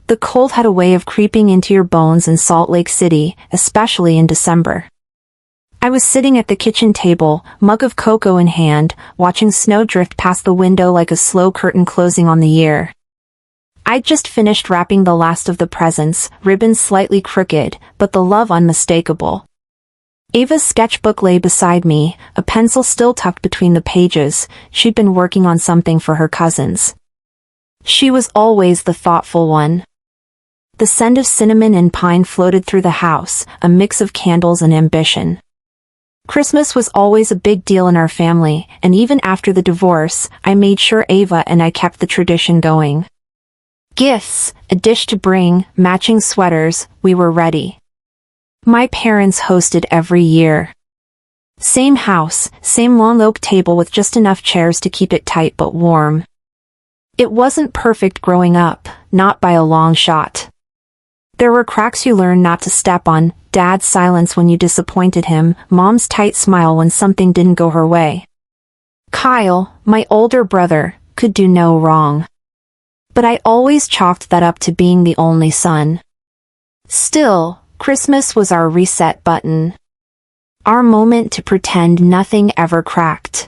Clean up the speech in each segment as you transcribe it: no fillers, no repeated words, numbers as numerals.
The cold had a way of creeping into your bones in Salt Lake City, especially in December. I was sitting at the kitchen table, mug of cocoa in hand, watching snow drift past the window like a slow curtain closing on the year. I'd just finished wrapping the last of the presents, ribbons slightly crooked, but the love unmistakable. Ava's sketchbook lay beside me, a pencil still tucked between the pages. She'd been working on something for her cousins. She was always the thoughtful one. The scent of cinnamon and pine floated through the house, a mix of candles and ambition. Christmas was always a big deal in our family, and even after the divorce, I made sure Ava and I kept the tradition going. Gifts, a dish to bring, matching sweaters, we were ready. My parents hosted every year. Same house, same long oak table with just enough chairs to keep it tight but warm. It wasn't perfect growing up, not by a long shot. There were cracks you learned not to step on, Dad's silence when you disappointed him, Mom's tight smile when something didn't go her way. Kyle, my older brother, could do no wrong. But I always chalked that up to being the only son. Still, Christmas was our reset button. Our moment to pretend nothing ever cracked.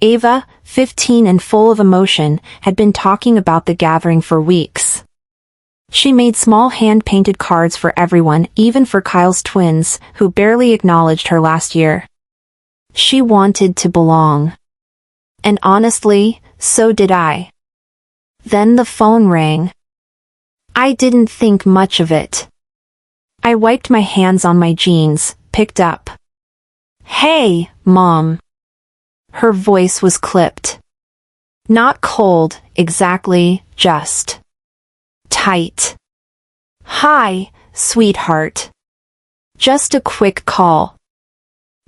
Ava, 15 and full of emotion, had been talking about the gathering for weeks. She made small hand-painted cards for everyone, even for Kyle's twins, who barely acknowledged her last year. She wanted to belong. And honestly, so did I. Then the phone rang. I didn't think much of it. I wiped my hands on my jeans, picked up. Hey, Mom. Her voice was clipped. Not cold, exactly, just tight. Hi, sweetheart. Just a quick call.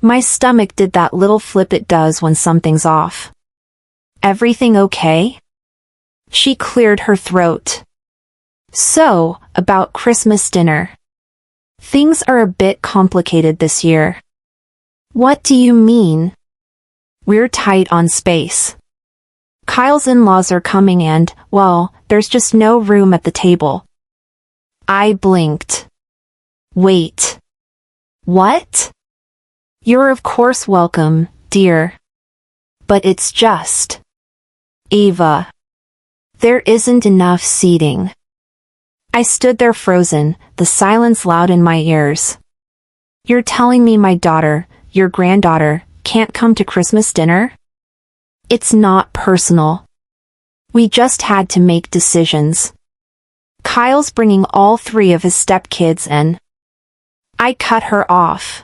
My stomach did that little flip it does when something's off. Everything okay? She cleared her throat. So, about Christmas dinner. Things are a bit complicated this year. What do you mean? We're tight on space. Kyle's in-laws are coming and, well, there's just no room at the table. I blinked. Wait. What? You're of course welcome, dear. But it's just... Ava. There isn't enough seating. I stood there frozen, the silence loud in my ears. You're telling me my daughter, your granddaughter, can't come to Christmas dinner? It's not personal. We just had to make decisions. Kyle's bringing all 3 of his stepkids and... I cut her off.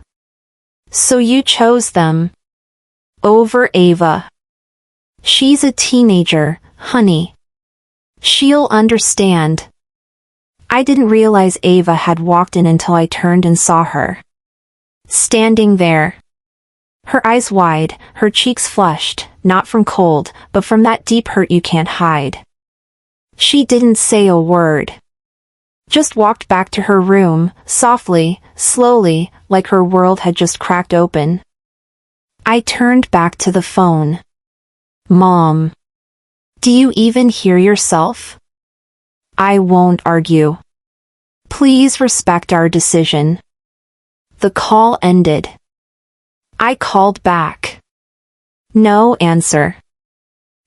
So you chose them. Over Ava. She's a teenager, honey. She'll understand. I didn't realize Ava had walked in until I turned and saw her. Standing there. Her eyes wide, her cheeks flushed, not from cold, but from that deep hurt you can't hide. She didn't say a word. Just walked back to her room, softly, slowly, like her world had just cracked open. I turned back to the phone. Mom. Do you even hear yourself? I won't argue. Please respect our decision. The call ended. I called back. No answer.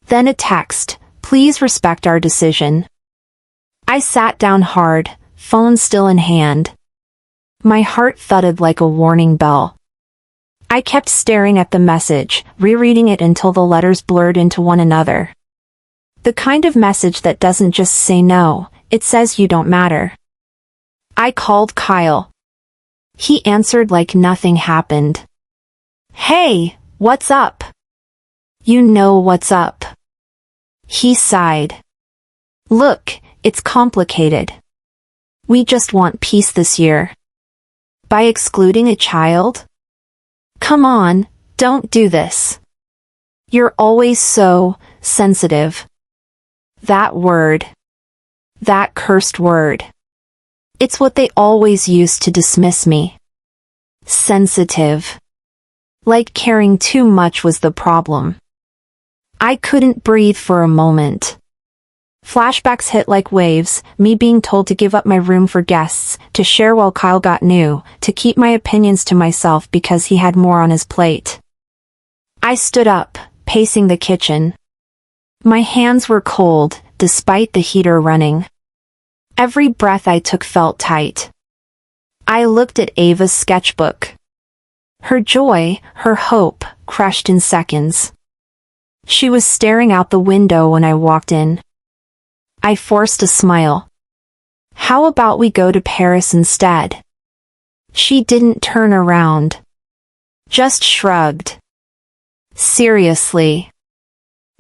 Then a text, please respect our decision. I sat down hard, phone still in hand. My heart thudded like a warning bell. I kept staring at the message, rereading it until the letters blurred into one another. The kind of message that doesn't just say no, it says you don't matter. I called Kyle. He answered like nothing happened. Hey, what's up? You know what's up. He sighed. Look, it's complicated. We just want peace this year. By excluding a child? Come on, don't do this. You're always so sensitive. That word. That cursed word. It's what they always used to dismiss me. Sensitive. Like caring too much was the problem. I couldn't breathe for a moment. Flashbacks hit like waves, me being told to give up my room for guests, to share while Kyle got new, to keep my opinions to myself because he had more on his plate. I stood up, pacing the kitchen. My hands were cold, despite the heater running. Every breath I took felt tight. I looked at Ava's sketchbook. Her joy, her hope, crushed in seconds. She was staring out the window when I walked in. I forced a smile. How about we go to Paris instead? She didn't turn around. Just shrugged. Seriously.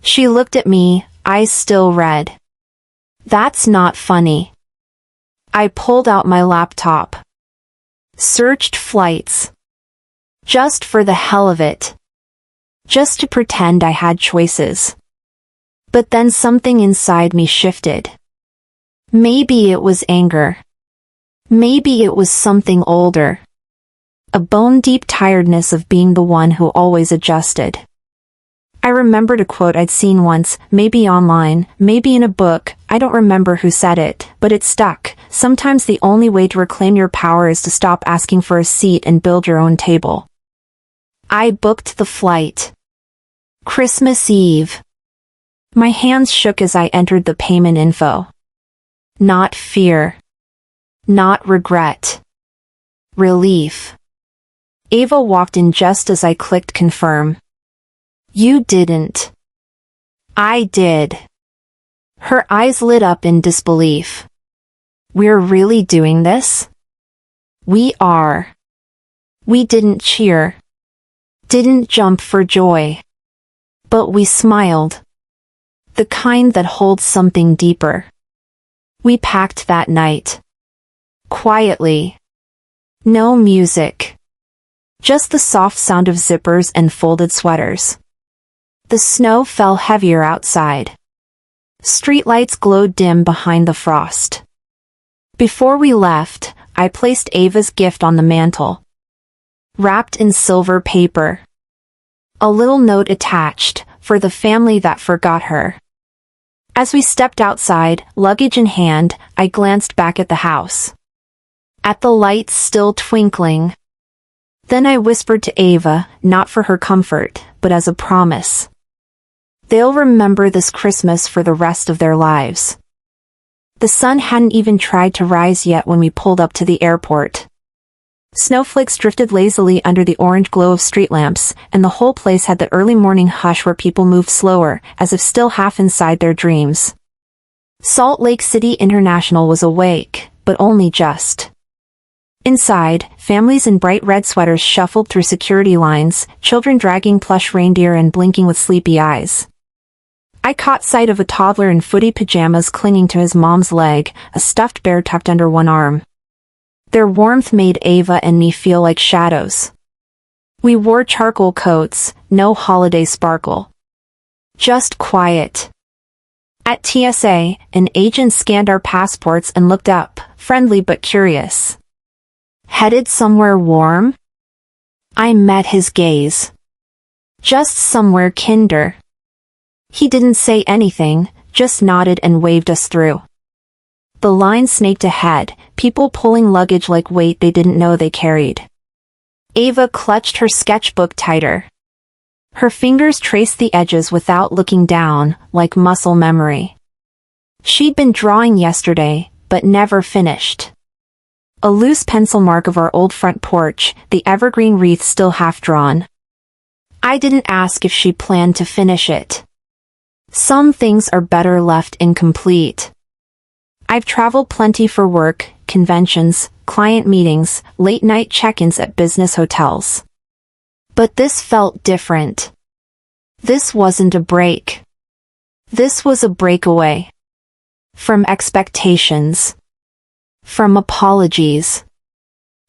She looked at me, eyes still red. That's not funny. I pulled out my laptop. Searched flights. Just for the hell of it. Just to pretend I had choices. But then something inside me shifted. Maybe it was anger. Maybe it was something older. A bone-deep tiredness of being the one who always adjusted. I remembered a quote I'd seen once, maybe online, maybe in a book, I don't remember who said it, but it stuck. Sometimes the only way to reclaim your power is to stop asking for a seat and build your own table. I booked the flight. Christmas Eve. My hands shook as I entered the payment info. Not fear. Not regret. Relief. Ava walked in just as I clicked confirm. You didn't. I did. Her eyes lit up in disbelief. We're really doing this? We are. We didn't cheer. Didn't jump for joy. But we smiled. The kind that holds something deeper. We packed that night. Quietly. No music. Just the soft sound of zippers and folded sweaters. The snow fell heavier outside. Streetlights glowed dim behind the frost. Before we left, I placed Ava's gift on the mantel. Wrapped in silver paper. A little note attached, for the family that forgot her. As we stepped outside, luggage in hand, I glanced back at the house. At the lights still twinkling. Then I whispered to Ava, not for her comfort, but as a promise. They'll remember this Christmas for the rest of their lives. The sun hadn't even tried to rise yet when we pulled up to the airport. Snowflakes drifted lazily under the orange glow of street lamps, and the whole place had the early morning hush where people moved slower, as if still half inside their dreams. Salt Lake City International was awake, but only just. Inside, families in bright red sweaters shuffled through security lines, children dragging plush reindeer and blinking with sleepy eyes. I caught sight of a toddler in footy pajamas clinging to his mom's leg, a stuffed bear tucked under one arm. Their warmth made Ava and me feel like shadows. We wore charcoal coats, no holiday sparkle. Just quiet. At TSA, an agent scanned our passports and looked up, friendly but curious. Headed somewhere warm? I met his gaze. Just somewhere kinder. He didn't say anything, just nodded and waved us through. The line snaked ahead, people pulling luggage like weight they didn't know they carried. Ava clutched her sketchbook tighter. Her fingers traced the edges without looking down, like muscle memory. She'd been drawing yesterday, but never finished. A loose pencil mark of our old front porch, the evergreen wreath still half drawn. I didn't ask if she planned to finish it. Some things are better left incomplete. I've traveled plenty for work, conventions, client meetings, late-night check-ins at business hotels. But this felt different. This wasn't a break. This was a breakaway. From expectations. From apologies.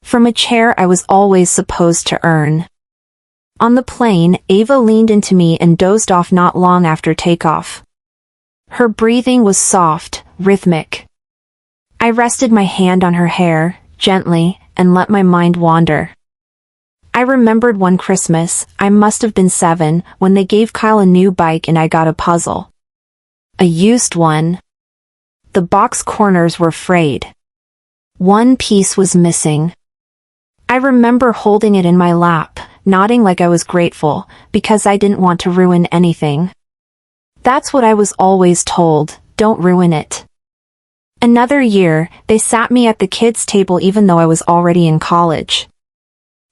From a chair I was always supposed to earn. On the plane, Ava leaned into me and dozed off not long after takeoff. Her breathing was soft, rhythmic. I rested my hand on her hair, gently, and let my mind wander. I remembered one Christmas, I must have been 7, when they gave Kyle a new bike and I got a puzzle. A used one. The box corners were frayed. One piece was missing. I remember holding it in my lap, nodding like I was grateful, because I didn't want to ruin anything. That's what I was always told, don't ruin it. Another year, they sat me at the kids' table even though I was already in college.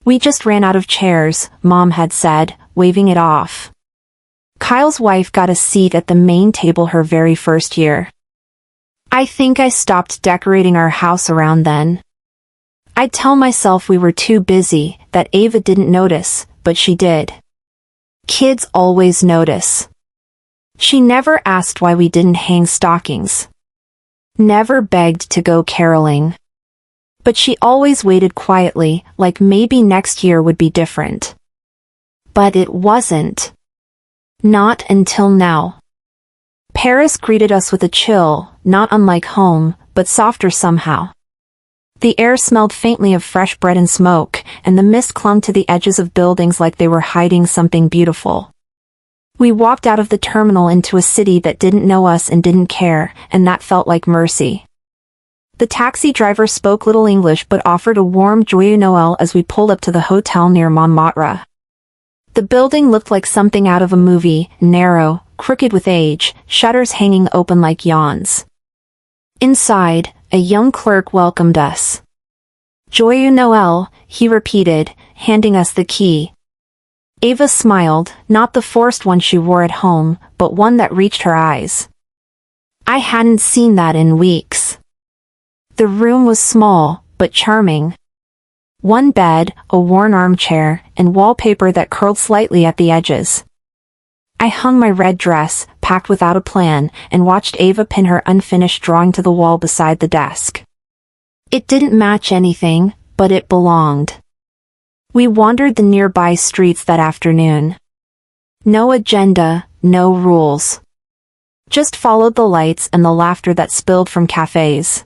We just ran out of chairs, Mom had said, waving it off. Kyle's wife got a seat at the main table her very first year. I think I stopped decorating our house around then. I'd tell myself we were too busy, that Ava didn't notice, but she did. Kids always notice. She never asked why we didn't hang stockings. Never begged to go caroling. But she always waited quietly, like maybe next year would be different. But it wasn't. Not until now. Paris greeted us with a chill, not unlike home, but softer somehow. The air smelled faintly of fresh bread and smoke, and the mist clung to the edges of buildings like they were hiding something beautiful. We walked out of the terminal into a city that didn't know us and didn't care, and that felt like mercy. The taxi driver spoke little English but offered a warm Joyeux Noël as we pulled up to the hotel near Montmartre. The building looked like something out of a movie, narrow, crooked with age, shutters hanging open like yawns. Inside, a young clerk welcomed us. Joyeux Noël, he repeated, handing us the key. Ava smiled, not the forced one she wore at home, but one that reached her eyes. I hadn't seen that in weeks. The room was small, but charming. One bed, a worn armchair, and wallpaper that curled slightly at the edges. I hung my red dress, packed without a plan, and watched Ava pin her unfinished drawing to the wall beside the desk. It didn't match anything, but it belonged. We wandered the nearby streets that afternoon. No agenda, no rules. Just followed the lights and the laughter that spilled from cafes.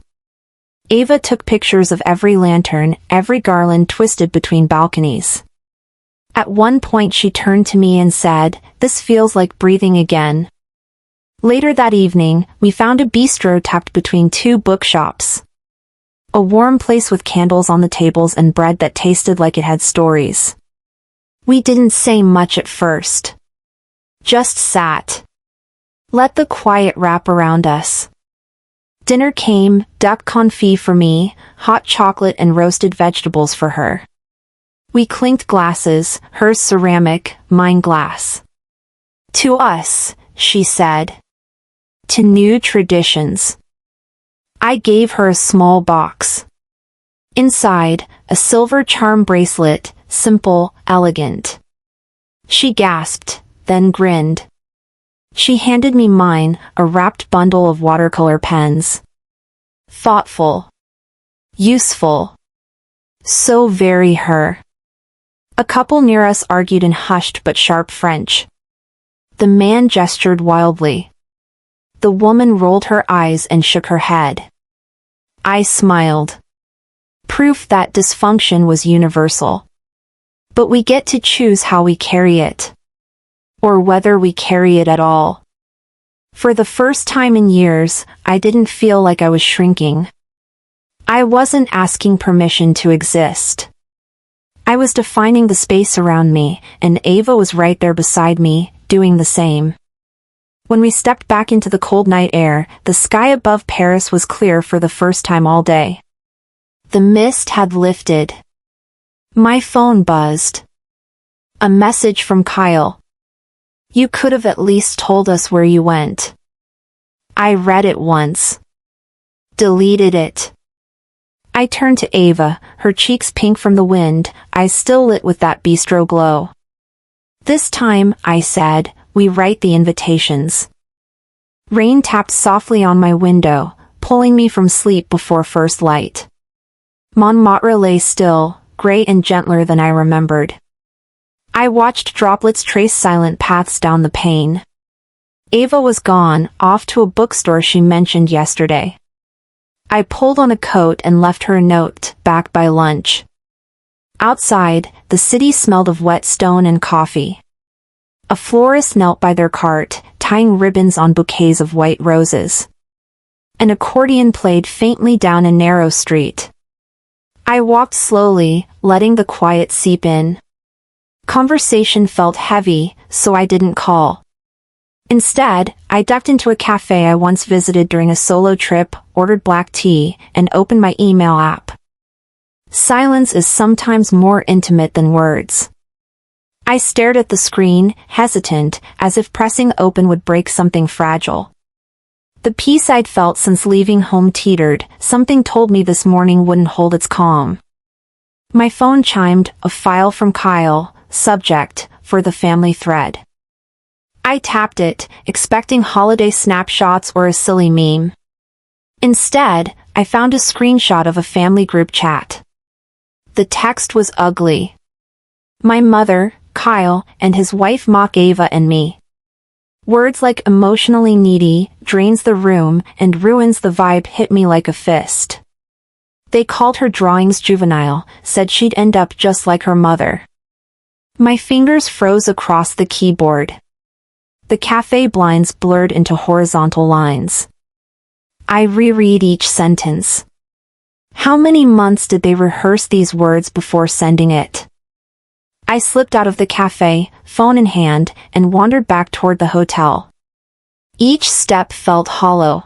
Ava took pictures of every lantern, every garland twisted between balconies. At one point she turned to me and said, "This feels like breathing again." Later that evening, we found a bistro tucked between two bookshops. A warm place with candles on the tables and bread that tasted like it had stories. We didn't say much at first. Just sat. Let the quiet wrap around us. Dinner came, duck confit for me, hot chocolate and roasted vegetables for her. We clinked glasses, hers ceramic, mine glass. To us, she said. To new traditions. I gave her a small box. Inside, a silver charm bracelet, simple, elegant. She gasped, then grinned. She handed me mine, a wrapped bundle of watercolor pens. Thoughtful. Useful. So very her. A couple near us argued in hushed but sharp French. The man gestured wildly. The woman rolled her eyes and shook her head. I smiled. Proof that dysfunction was universal. But we get to choose how we carry it. Or whether we carry it at all. For the first time in years, I didn't feel like I was shrinking. I wasn't asking permission to exist. I was defining the space around me, and Ava was right there beside me, doing the same. When we stepped back into the cold night air, the sky above Paris was clear for the first time all day. The mist had lifted. My phone buzzed. A message from Kyle. You could have at least told us where you went. I read it once. Deleted it. I turned to Ava, her cheeks pink from the wind, eyes still lit with that bistro glow. This time, I said, we write the invitations. Rain tapped softly on my window, pulling me from sleep before first light. Montmartre lay still, gray and gentler than I remembered. I watched droplets trace silent paths down the pane. Ava was gone, off to a bookstore she mentioned yesterday. I pulled on a coat and left her a note, back by lunch. Outside, the city smelled of wet stone and coffee. A florist knelt by their cart, tying ribbons on bouquets of white roses. An accordion played faintly down a narrow street. I walked slowly, letting the quiet seep in. Conversation felt heavy, so I didn't call. Instead, I ducked into a cafe I once visited during a solo trip, ordered black tea, and opened my email app. Silence is sometimes more intimate than words. I stared at the screen, hesitant, as if pressing open would break something fragile. The peace I'd felt since leaving home teetered. Something told me this morning wouldn't hold its calm. My phone chimed, a file from Kyle, subject, for the family thread. I tapped it, expecting holiday snapshots or a silly meme. Instead, I found a screenshot of a family group chat. The text was ugly. My mother, Kyle, and his wife mock Ava and me. Words like emotionally needy, drains the room, and ruins the vibe hit me like a fist. They called her drawings juvenile, said she'd end up just like her mother. My fingers froze across the keyboard. The cafe blinds blurred into horizontal lines. I reread each sentence. How many months did they rehearse these words before sending it? I slipped out of the cafe, phone in hand, and wandered back toward the hotel. Each step felt hollow.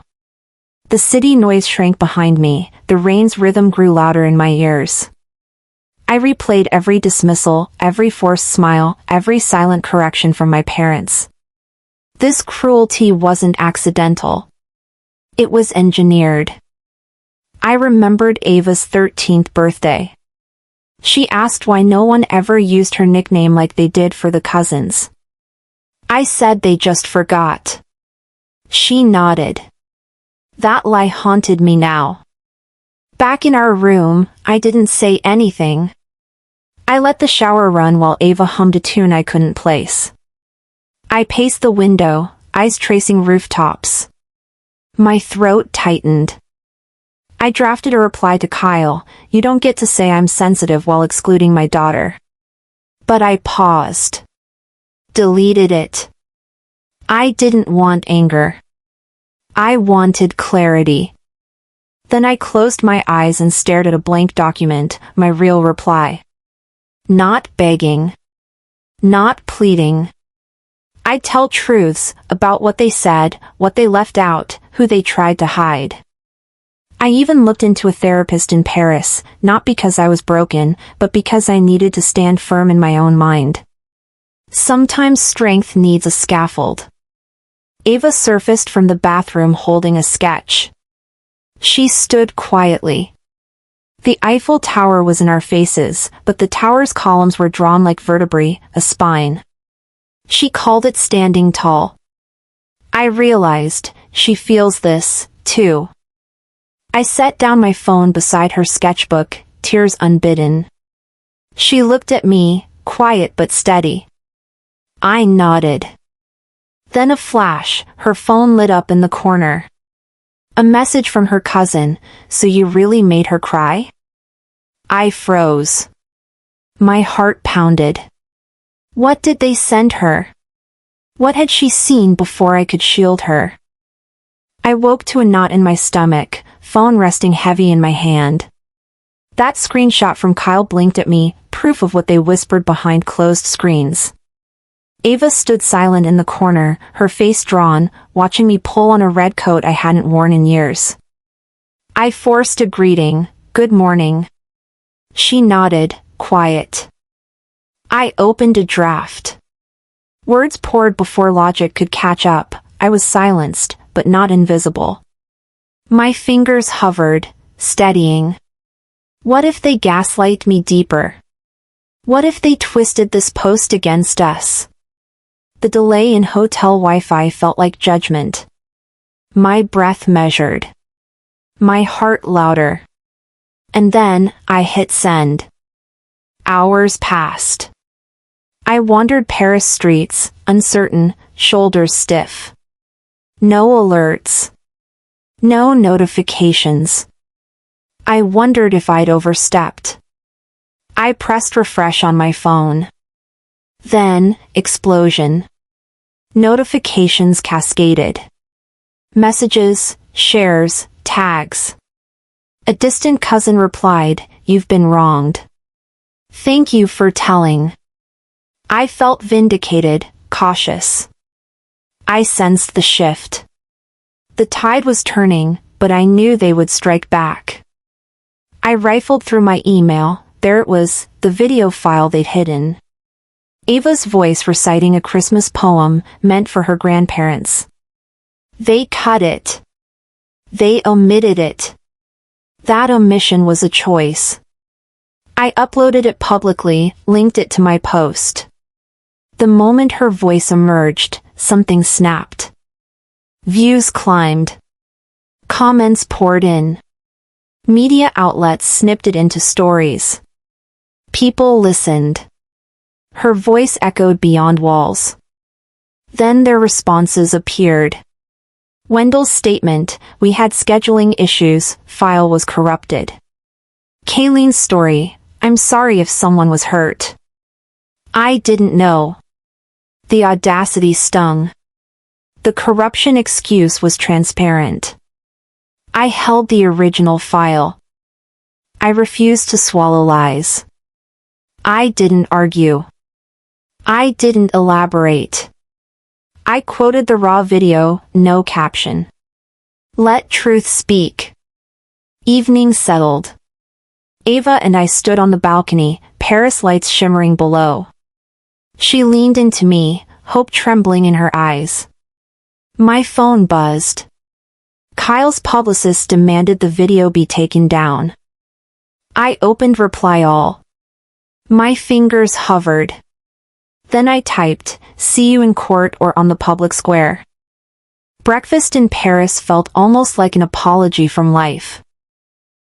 The city noise shrank behind me, the rain's rhythm grew louder in my ears. I replayed every dismissal, every forced smile, every silent correction from my parents. This cruelty wasn't accidental. It was engineered. I remembered Ava's 13th birthday. She asked why no one ever used her nickname like they did for the cousins. I said they just forgot. She nodded. That lie haunted me now. Back in our room, I didn't say anything. I let the shower run while Ava hummed a tune I couldn't place. I paced the window, eyes tracing rooftops. My throat tightened. I drafted a reply to Kyle, "You don't get to say I'm sensitive while excluding my daughter." But I paused. Deleted it. I didn't want anger. I wanted clarity. Then I closed my eyes and stared at a blank document, my real reply. Not begging. Not pleading. I'd tell truths about what they said, what they left out, who they tried to hide. I even looked into a therapist in Paris, not because I was broken, but because I needed to stand firm in my own mind. Sometimes strength needs a scaffold. Ava surfaced from the bathroom holding a sketch. She stood quietly. The Eiffel Tower was in our faces, but the tower's columns were drawn like vertebrae, a spine. She called it standing tall. I realized, she feels this, too. I set down my phone beside her sketchbook, tears unbidden. She looked at me, quiet but steady. I nodded. Then a flash, her phone lit up in the corner. A message from her cousin, "So you really made her cry?" I froze. My heart pounded. What did they send her? What had she seen before I could shield her? I woke to a knot in my stomach, phone resting heavy in my hand. That screenshot from Kyle blinked at me, proof of what they whispered behind closed screens. Ava stood silent in the corner, her face drawn, watching me pull on a red coat I hadn't worn in years. I forced a greeting, "Good morning." She nodded, quiet. I opened a draft. Words poured before logic could catch up. I was silenced, but not invisible. My fingers hovered, steadying. What if they gaslight me deeper? What if they twisted this post against us? The delay in hotel Wi-Fi felt like judgment. My breath measured. My heart louder. And then, I hit send. Hours passed. I wandered Paris streets, uncertain, shoulders stiff. No alerts. No notifications. I wondered if I'd overstepped. I pressed refresh on my phone. Then, explosion. Notifications cascaded. Messages, shares, tags. A distant cousin replied, "You've been wronged. Thank you for telling." I felt vindicated, cautious. I sensed the shift. The tide was turning, but I knew they would strike back. I rifled through my email. There it was, the video file they'd hidden. Ava's voice reciting a Christmas poem meant for her grandparents. They cut it. They omitted it. That omission was a choice. I uploaded it publicly, linked it to my post. The moment her voice emerged, something snapped. Views climbed. Comments poured in. Media outlets snipped it into stories. People listened. Her voice echoed beyond walls. Then their responses appeared. Wendell's statement, "We had scheduling issues, file was corrupted." Kayleen's story, "I'm sorry if someone was hurt. I didn't know." The audacity stung. The corruption excuse was transparent. I held the original file. I refused to swallow lies. I didn't argue. I didn't elaborate. I quoted the raw video, no caption. Let truth speak. Evening settled. Ava and I stood on the balcony, Paris lights shimmering below. She leaned into me, hope trembling in her eyes. My phone buzzed. Kyle's publicist demanded the video be taken down. I opened reply all. My fingers hovered. Then I typed, "See you in court or on the public square." Breakfast in Paris felt almost like an apology from life.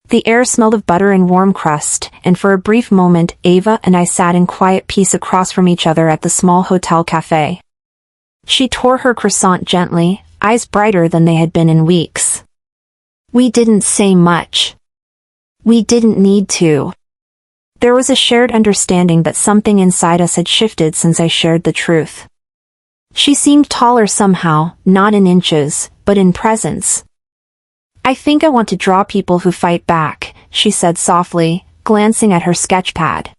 The air smelled of butter and warm crust, and for a brief moment Ava and I sat in quiet peace across from each other at the small hotel cafe. She tore her croissant gently, eyes brighter than they had been in weeks. We didn't say much. We didn't need to. There was a shared understanding that something inside us had shifted since I shared the truth. She seemed taller somehow, not in inches, but in presence. "I think I want to draw people who fight back," she said softly, glancing at her sketchpad.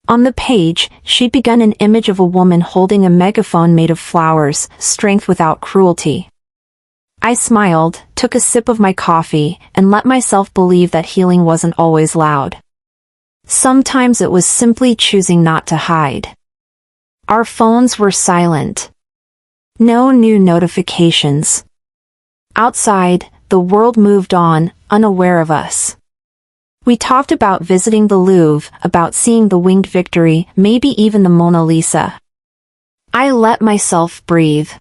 On the page, she'd begun an image of a woman holding a megaphone made of flowers, strength without cruelty. I smiled, took a sip of my coffee, and let myself believe that healing wasn't always loud. Sometimes it was simply choosing not to hide. Our phones were silent. No new notifications. Outside, the world moved on, unaware of us. We talked about visiting the Louvre, about seeing the Winged Victory, maybe even the Mona Lisa. I let myself breathe.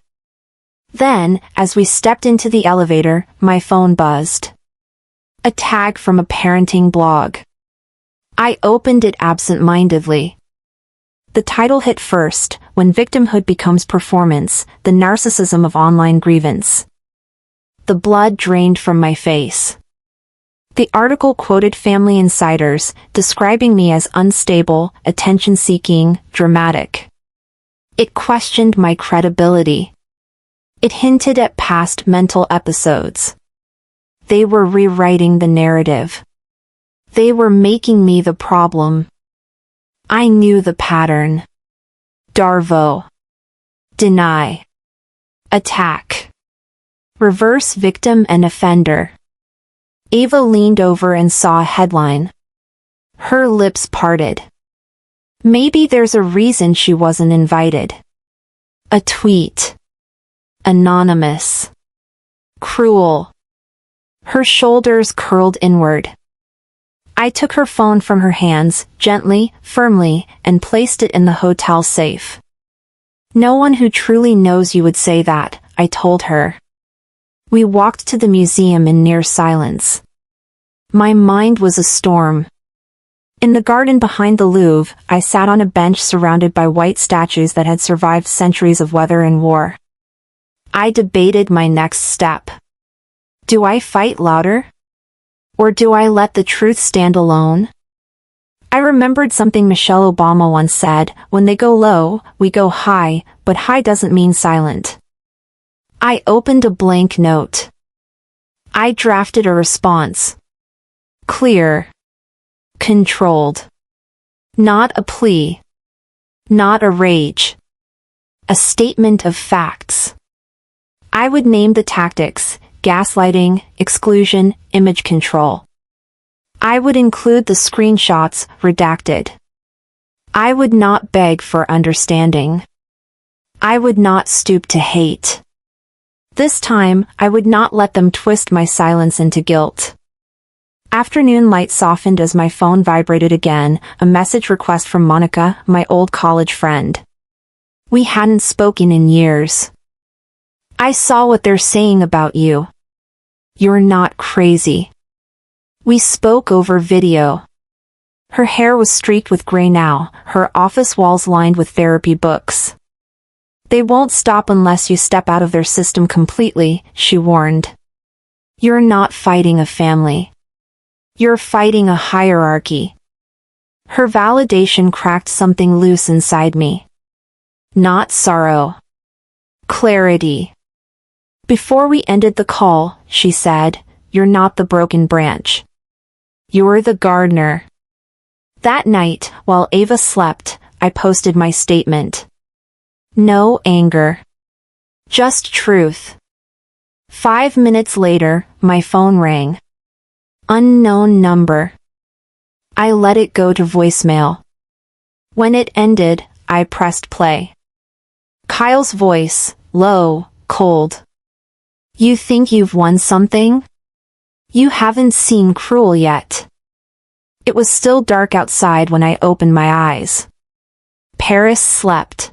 Then, as we stepped into the elevator, my phone buzzed. A tag from a parenting blog. I opened it absent-mindedly. The title hit first, "When Victimhood Becomes Performance, the Narcissism of Online Grievance." The blood drained from my face. The article quoted family insiders, describing me as unstable, attention-seeking, dramatic. It questioned my credibility. It hinted at past mental episodes. They were rewriting the narrative. They were making me the problem. I knew the pattern. Darvo. Deny. Attack. Reverse victim and offender. Ava leaned over and saw a headline. Her lips parted. Maybe there's a reason she wasn't invited. A tweet. Anonymous. Cruel. Her shoulders curled inward. I took her phone from her hands, gently, firmly, and placed it in the hotel safe. No one who truly knows you would say that, I told her. We walked to the museum in near silence. My mind was a storm. In the garden behind the Louvre, I sat on a bench surrounded by white statues that had survived centuries of weather and war. I debated my next step. Do I fight louder? Or do I let the truth stand alone? I remembered something Michelle Obama once said, "When they go low, we go high, but high doesn't mean silent." I opened a blank note. I drafted a response. Clear. Controlled. Not a plea. Not a rage. A statement of facts. I would name the tactics: gaslighting, exclusion, image control. I would include the screenshots, redacted. I would not beg for understanding. I would not stoop to hate. This time, I would not let them twist my silence into guilt. Afternoon light softened as my phone vibrated again, a message request from Monica, my old college friend. We hadn't spoken in years. I saw what they're saying about you. You're not crazy. We spoke over video. Her hair was streaked with gray now, her office walls lined with therapy books. They won't stop unless you step out of their system completely, she warned. You're not fighting a family. You're fighting a hierarchy. Her validation cracked something loose inside me. Not sorrow. Clarity. Before we ended the call, she said, you're not the broken branch. You're the gardener. That night, while Ava slept, I posted my statement. No anger. Just truth. 5 minutes later, my phone rang. Unknown number. I let it go to voicemail. When it ended, I pressed play. Kyle's voice, low, cold. You think you've won something? You haven't seen Cruel yet. It was still dark outside when I opened my eyes. Paris slept.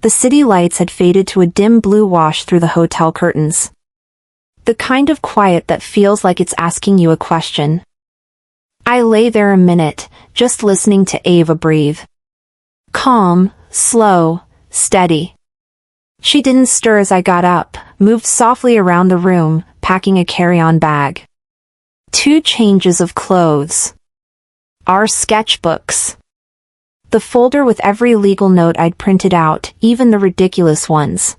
The city lights had faded to a dim blue wash through the hotel curtains. The kind of quiet that feels like it's asking you a question. I lay there a minute, just listening to Ava breathe. Calm, slow, steady. She didn't stir as I got up, moved softly around the room, packing a carry-on bag. 2 changes of clothes. Our sketchbooks. The folder with every legal note I'd printed out, even the ridiculous ones.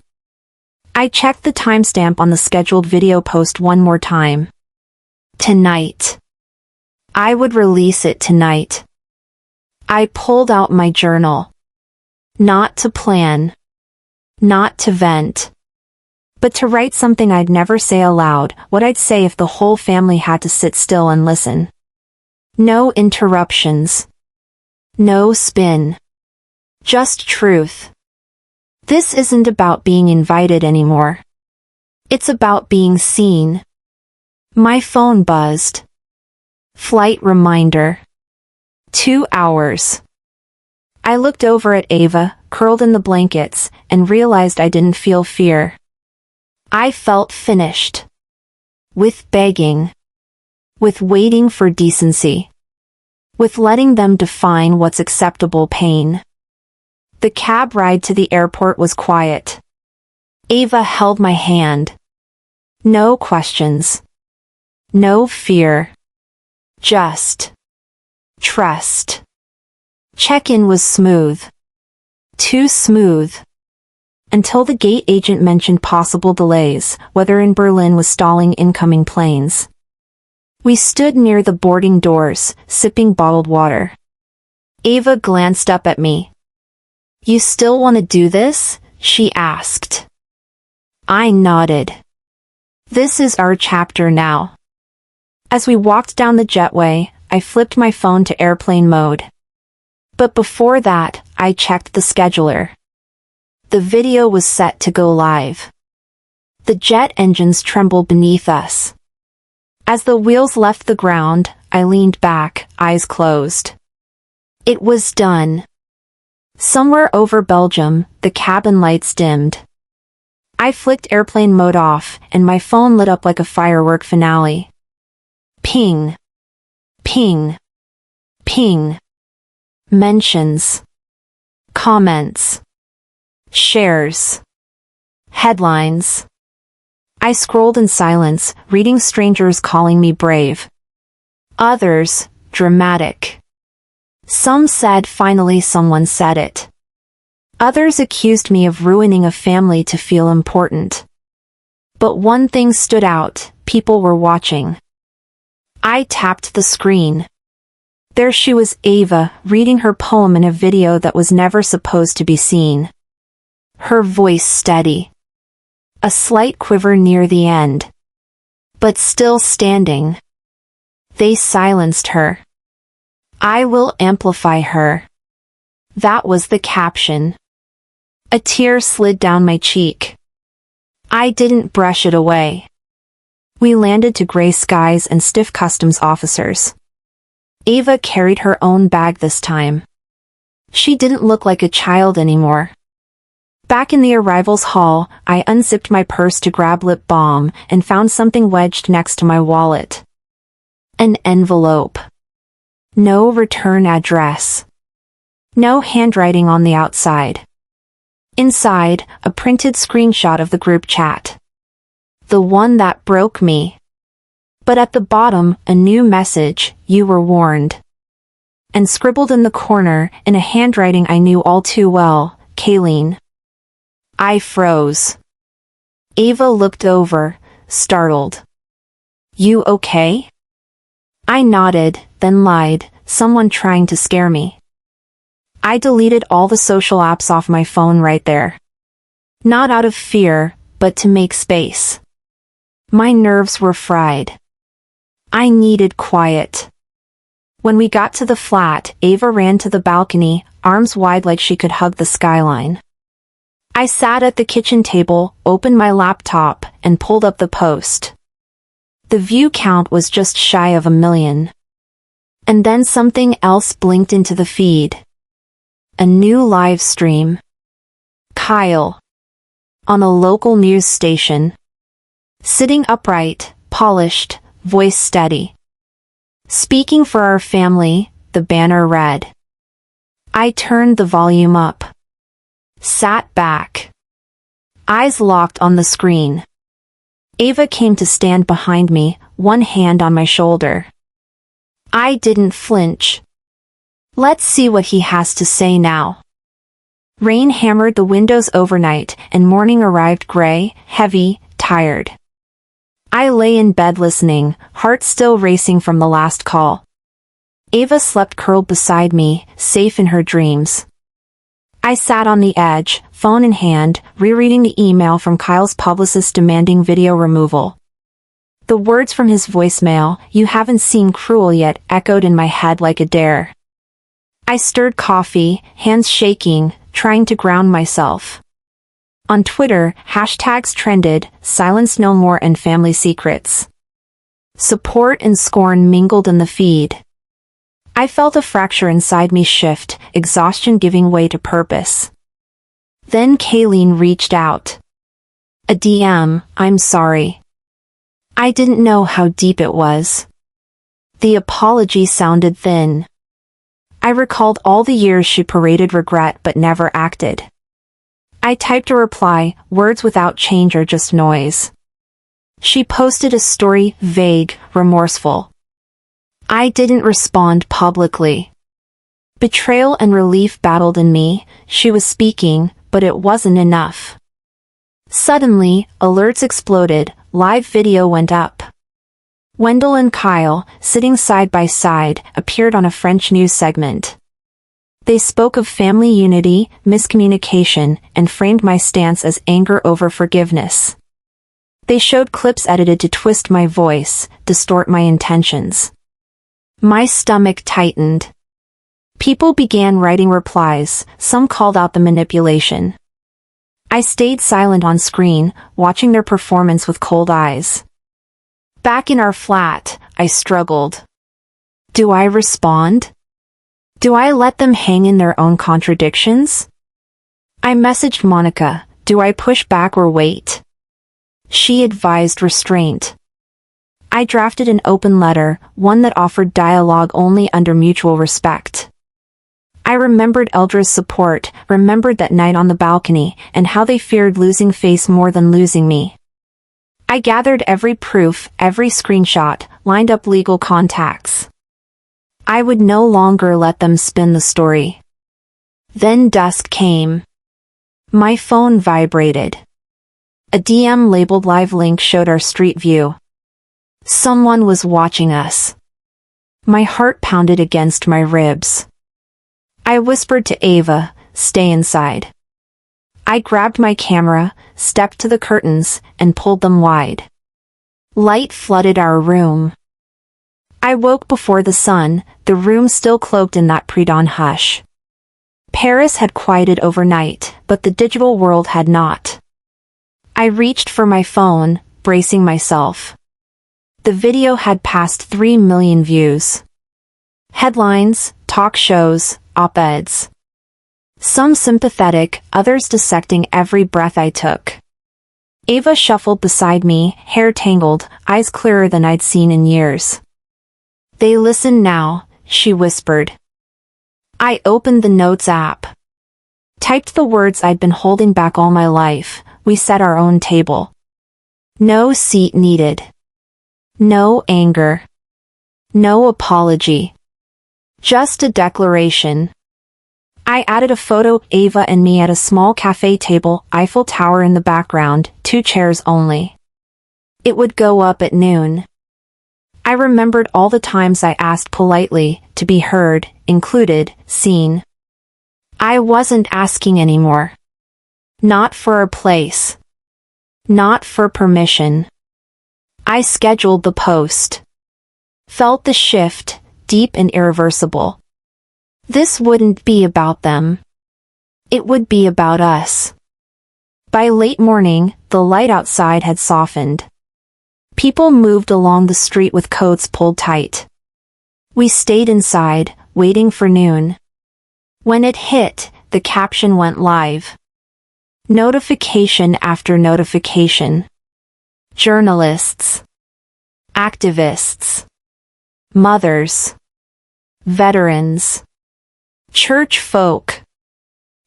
I checked the timestamp on the scheduled video post one more time. Tonight. I would release it tonight. I pulled out my journal. Not to plan. Not to vent. But to write something I'd never say aloud, what I'd say if the whole family had to sit still and listen. No interruptions. No spin. Just truth. This isn't about being invited anymore. It's about being seen. My phone buzzed. Flight reminder. 2 hours. I looked over at Ava, curled in the blankets, and realized I didn't feel fear. I felt finished. With begging. With waiting for decency. With letting them define what's acceptable pain. The cab ride to the airport was quiet. Ava held my hand. No questions. No fear. Just trust. Check-in was smooth. Too smooth. Until the gate agent mentioned possible delays, weather in Berlin was stalling incoming planes. We stood near the boarding doors, sipping bottled water. Ava glanced up at me. You still want to do this? She asked. I nodded. This is our chapter now. As we walked down the jetway, I flipped my phone to airplane mode. But before that, I checked the scheduler. The video was set to go live. The jet engines trembled beneath us. As the wheels left the ground, I leaned back, eyes closed. It was done. Somewhere over Belgium, the cabin lights dimmed. I flicked airplane mode off, and my phone lit up like a firework finale. Ping. Ping. Ping. Mentions. Comments. Shares. Headlines. I scrolled in silence, reading strangers calling me brave. Others, dramatic. Some said finally someone said it. Others accused me of ruining a family to feel important. But one thing stood out: people were watching. I tapped the screen. There she was, Ava, reading her poem in a video that was never supposed to be seen. Her voice steady. A slight quiver near the end. But still standing. They silenced her. I will amplify her. That was the caption. A tear slid down my cheek. I didn't brush it away. We landed to gray skies and stiff customs officers. Ava carried her own bag this time. She didn't look like a child anymore. Back in the arrivals hall, I unzipped my purse to grab lip balm and found something wedged next to my wallet. An envelope. No return address. No handwriting on the outside. Inside, a printed screenshot of the group chat. The one that broke me. But at the bottom, a new message: you were warned. And scribbled in the corner, in a handwriting I knew all too well, Kayleen. I froze. Ava looked over, startled. You okay? I nodded, then lied, someone trying to scare me. I deleted all the social apps off my phone right there. Not out of fear, but to make space. My nerves were fried. I needed quiet. When we got to the flat, Ava ran to the balcony, arms wide like she could hug the skyline. I sat at the kitchen table, opened my laptop, and pulled up the post. The view count was just shy of 1 million. And then something else blinked into the feed. A new live stream. Kyle. On a local news station. Sitting upright, polished, voice steady. Speaking for our family, the banner read. I turned the volume up. Sat back. Eyes locked on the screen. Ava came to stand behind me, one hand on my shoulder. I didn't flinch. Let's see what he has to say now. Rain hammered the windows overnight, and morning arrived gray, heavy, tired. I lay in bed listening, heart still racing from the last call. Ava slept curled beside me, safe in her dreams. I sat on the edge, phone in hand, rereading the email from Kyle's publicist demanding video removal. The words from his voicemail, "You haven't seen Cruel yet," echoed in my head like a dare. I stirred coffee, hands shaking, trying to ground myself. On Twitter, hashtags trended, silence no more and family secrets. Support and scorn mingled in the feed. I felt a fracture inside me shift, exhaustion giving way to purpose. Then Kayleen reached out. A DM, "I'm sorry." I didn't know how deep it was. The apology sounded thin. I recalled all the years she paraded regret but never acted. I typed a reply, words without change or just noise. She posted a story, vague, remorseful. I didn't respond publicly. Betrayal and relief battled in me. She was speaking, but it wasn't enough. Suddenly, alerts exploded, live video went up. Wendell and Kyle, sitting side by side, appeared on a French news segment. They spoke of family unity, miscommunication, and framed my stance as anger over forgiveness. They showed clips edited to twist my voice, distort my intentions. My stomach tightened. People began writing replies, some called out the manipulation. I stayed silent on screen, watching their performance with cold eyes. Back in our flat, I struggled. Do I respond? Do I let them hang in their own contradictions? I messaged Monica, do I push back or wait? She advised restraint. I drafted an open letter, one that offered dialogue only under mutual respect. I remembered Eldra's support, remembered that night on the balcony, and how they feared losing face more than losing me. I gathered every proof, every screenshot, lined up legal contacts. I would no longer let them spin the story. Then dusk came. My phone vibrated. A DM labeled live link showed our street view. Someone was watching us. My heart pounded against my ribs. I whispered to Ava, "Stay inside." I grabbed my camera, stepped to the curtains, and pulled them wide. Light flooded our room. I woke before the sun, the room still cloaked in that pre-dawn hush. Paris had quieted overnight, but the digital world had not. I reached for my phone, bracing myself. The video had passed 3 million views. Headlines, talk shows, op-eds. Some sympathetic, others dissecting every breath I took. Ava shuffled beside me, hair tangled, eyes clearer than I'd seen in years. "They listen now," she whispered. I opened the Notes app. Typed the words I'd been holding back all my life. We set our own table. No seat needed. No anger. No apology. Just a declaration. I added a photo, Ava and me at a small cafe table, Eiffel Tower in the background, 2 chairs only. It would go up at noon. I remembered all the times I asked politely, to be heard, included, seen. I wasn't asking anymore. Not for a place. Not for permission. I scheduled the post. Felt the shift, deep and irreversible. This wouldn't be about them. It would be about us. By late morning, the light outside had softened. People moved along the street with coats pulled tight. We stayed inside, waiting for noon. When it hit, the caption went live. Notification after notification. Journalists. Activists. Mothers. Veterans. Church folk.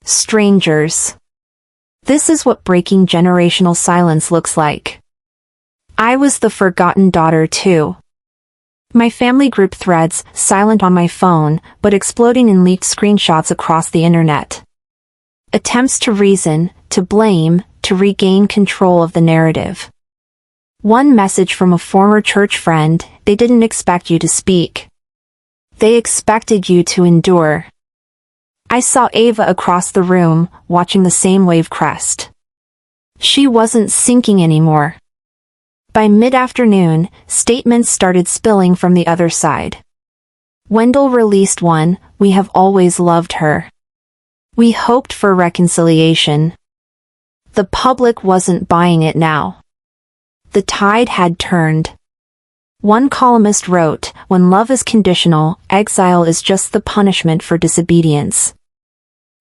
Strangers. This is what breaking generational silence looks like. I was the forgotten daughter too. My family group threads, silent on my phone, but exploding in leaked screenshots across the internet. Attempts to reason, to blame, to regain control of the narrative. One message from a former church friend: "They didn't expect you to speak. They expected you to endure." I saw Ava across the room, watching the same wave crest. She wasn't sinking anymore. By mid-afternoon, statements started spilling from the other side. Wendell released one: "We have always loved her. We hoped for reconciliation." The public wasn't buying it now. The tide had turned. One columnist wrote, "When love is conditional, exile is just the punishment for disobedience."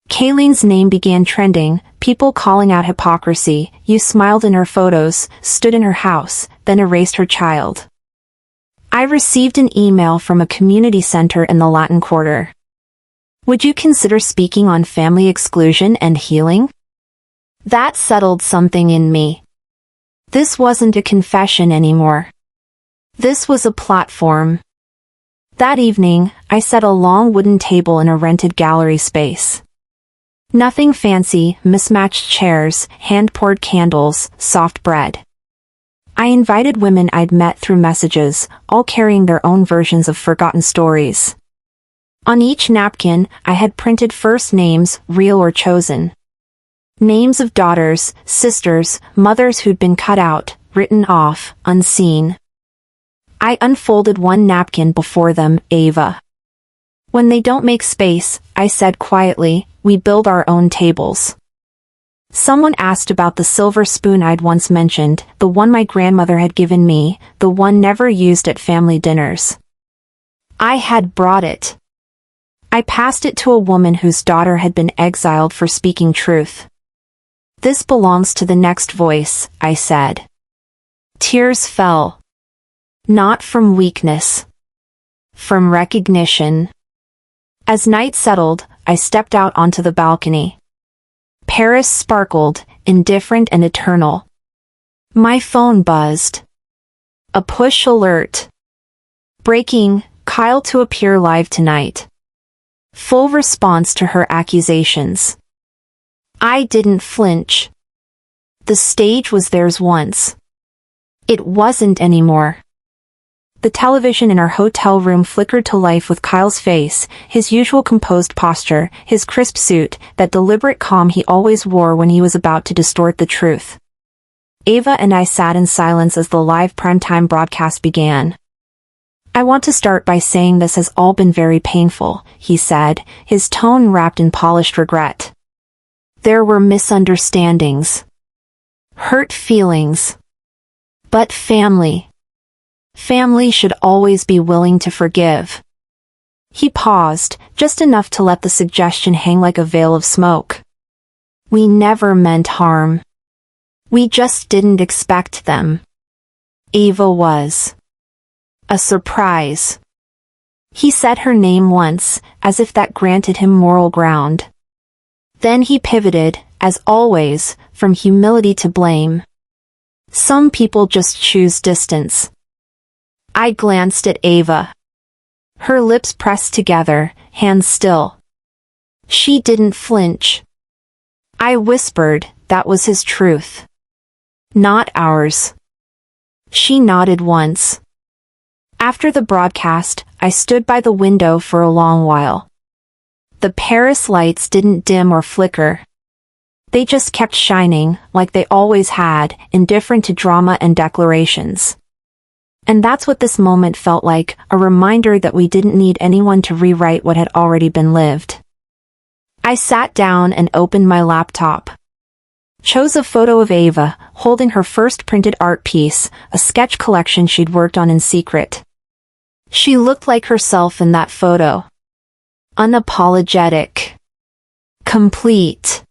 Kayleen's name began trending, people calling out hypocrisy. You smiled in her photos, stood in her house, then erased her child. I received an email from a community center in the Latin Quarter. "Would you consider speaking on family exclusion and healing?" That settled something in me. This wasn't a confession anymore. This was a platform. That evening, I set a long wooden table in a rented gallery space. Nothing fancy, mismatched chairs, hand-poured candles, soft bread. I invited women I'd met through messages, all carrying their own versions of forgotten stories. On each napkin, I had printed first names, real or chosen. Names of daughters, sisters, mothers who'd been cut out, written off, unseen. I unfolded one napkin before them, Ava. "When they don't make space," I said quietly, "we build our own tables." Someone asked about the silver spoon I'd once mentioned, the one my grandmother had given me, the one never used at family dinners. I had brought it. I passed it to a woman whose daughter had been exiled for speaking truth. "This belongs to the next voice," I said. Tears fell. Not from weakness. From recognition. As night settled, I stepped out onto the balcony. Paris sparkled, indifferent and eternal. My phone buzzed. A push alert. Breaking, Kyle to appear live tonight. Full response to her accusations. I didn't flinch. The stage was theirs once. It wasn't anymore. The television in our hotel room flickered to life with Kyle's face, his usual composed posture, his crisp suit, that deliberate calm he always wore when he was about to distort the truth. Ava and I sat in silence as the live primetime broadcast began. "I want to start by saying this has all been very painful," he said, his tone wrapped in polished regret. "There were misunderstandings. Hurt feelings. But family should always be willing to forgive." He paused, just enough to let the suggestion hang like a veil of smoke. "We never meant harm. We just didn't expect them. Ava was a surprise." He said her name once, as if that granted him moral ground. Then he pivoted, as always, from humility to blame. "Some people just choose distance." I glanced at Ava. Her lips pressed together, hands still. She didn't flinch. I whispered, "That was his truth. Not ours." She nodded once. After the broadcast, I stood by the window for a long while. The Paris lights didn't dim or flicker. They just kept shining, like they always had, indifferent to drama and declarations. And that's what this moment felt like, a reminder that we didn't need anyone to rewrite what had already been lived. I sat down and opened my laptop. Chose a photo of Ava, holding her first printed art piece, a sketch collection she'd worked on in secret. She looked like herself in that photo. Unapologetic. Complete.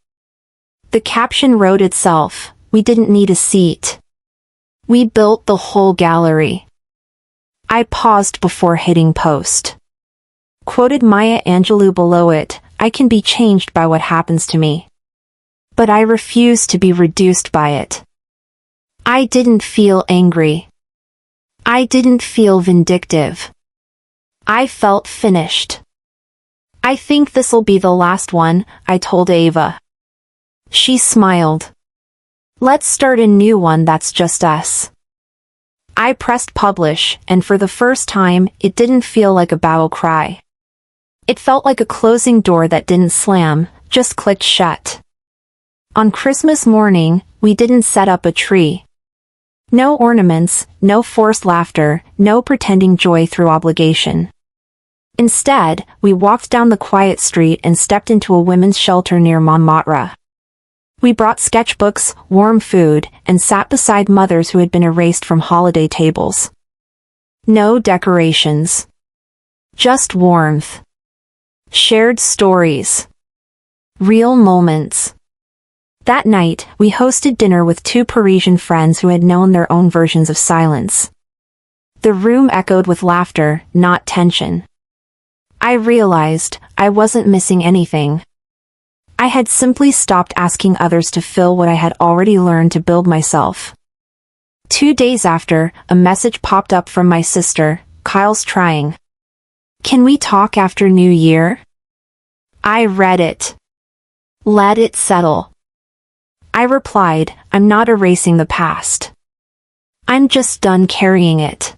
The caption wrote itself, "We didn't need a seat. We built the whole gallery." I paused before hitting post. Quoted Maya Angelou below it, "I can be changed by what happens to me. But I refuse to be reduced by it." I didn't feel angry. I didn't feel vindictive. I felt finished. "I think this'll be the last one," I told Ava. She smiled. "Let's start a new one that's just us." I pressed publish, and for the first time, it didn't feel like a battle cry. It felt like a closing door that didn't slam, just clicked shut. On Christmas morning, we didn't set up a tree. No ornaments, no forced laughter, no pretending joy through obligation. Instead, we walked down the quiet street and stepped into a women's shelter near Montmartre. We brought sketchbooks, warm food, and sat beside mothers who had been erased from holiday tables. No decorations. Just warmth. Shared stories. Real moments. That night, we hosted dinner with two Parisian friends who had known their own versions of silence. The room echoed with laughter, not tension. I realized I wasn't missing anything. I had simply stopped asking others to fill what I had already learned to build myself. 2 days after, a message popped up from my sister, "Kyle's trying. Can we talk after New Year?" I read it. Let it settle. I replied, "I'm not erasing the past. I'm just done carrying it."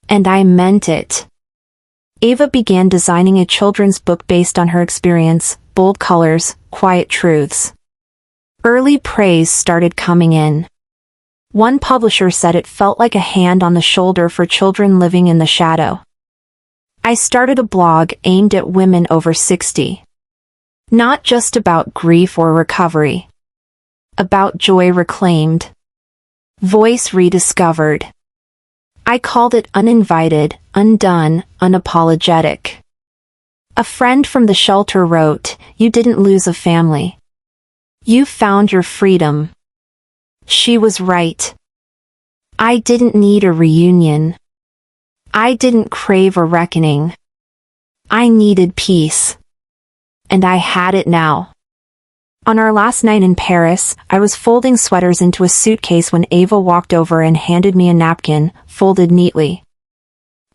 And I meant it. Ava began designing a children's book based on her experience, bold colors, quiet truths. Early praise started coming in. One publisher said it felt like a hand on the shoulder for children living in the shadow. I started a blog aimed at women over 60. Not just about grief or recovery. About joy reclaimed. Voice rediscovered. I called it Uninvited, Undone, Unapologetic. A friend from the shelter wrote, "You didn't lose a family. You found your freedom." She was right. I didn't need a reunion. I didn't crave a reckoning. I needed peace. And I had it now. On our last night in Paris, I was folding sweaters into a suitcase when Ava walked over and handed me a napkin, folded neatly.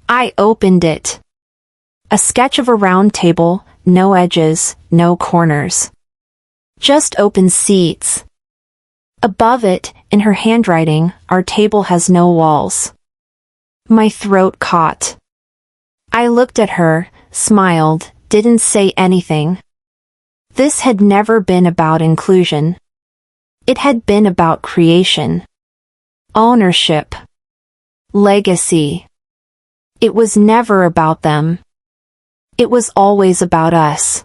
I opened it. A sketch of a round table, no edges, no corners. Just open seats. Above it, in her handwriting, "Our table has no walls." My throat caught. I looked at her, smiled, didn't say anything. This had never been about inclusion. It had been about creation. Ownership. Legacy. It was never about them. It was always about us.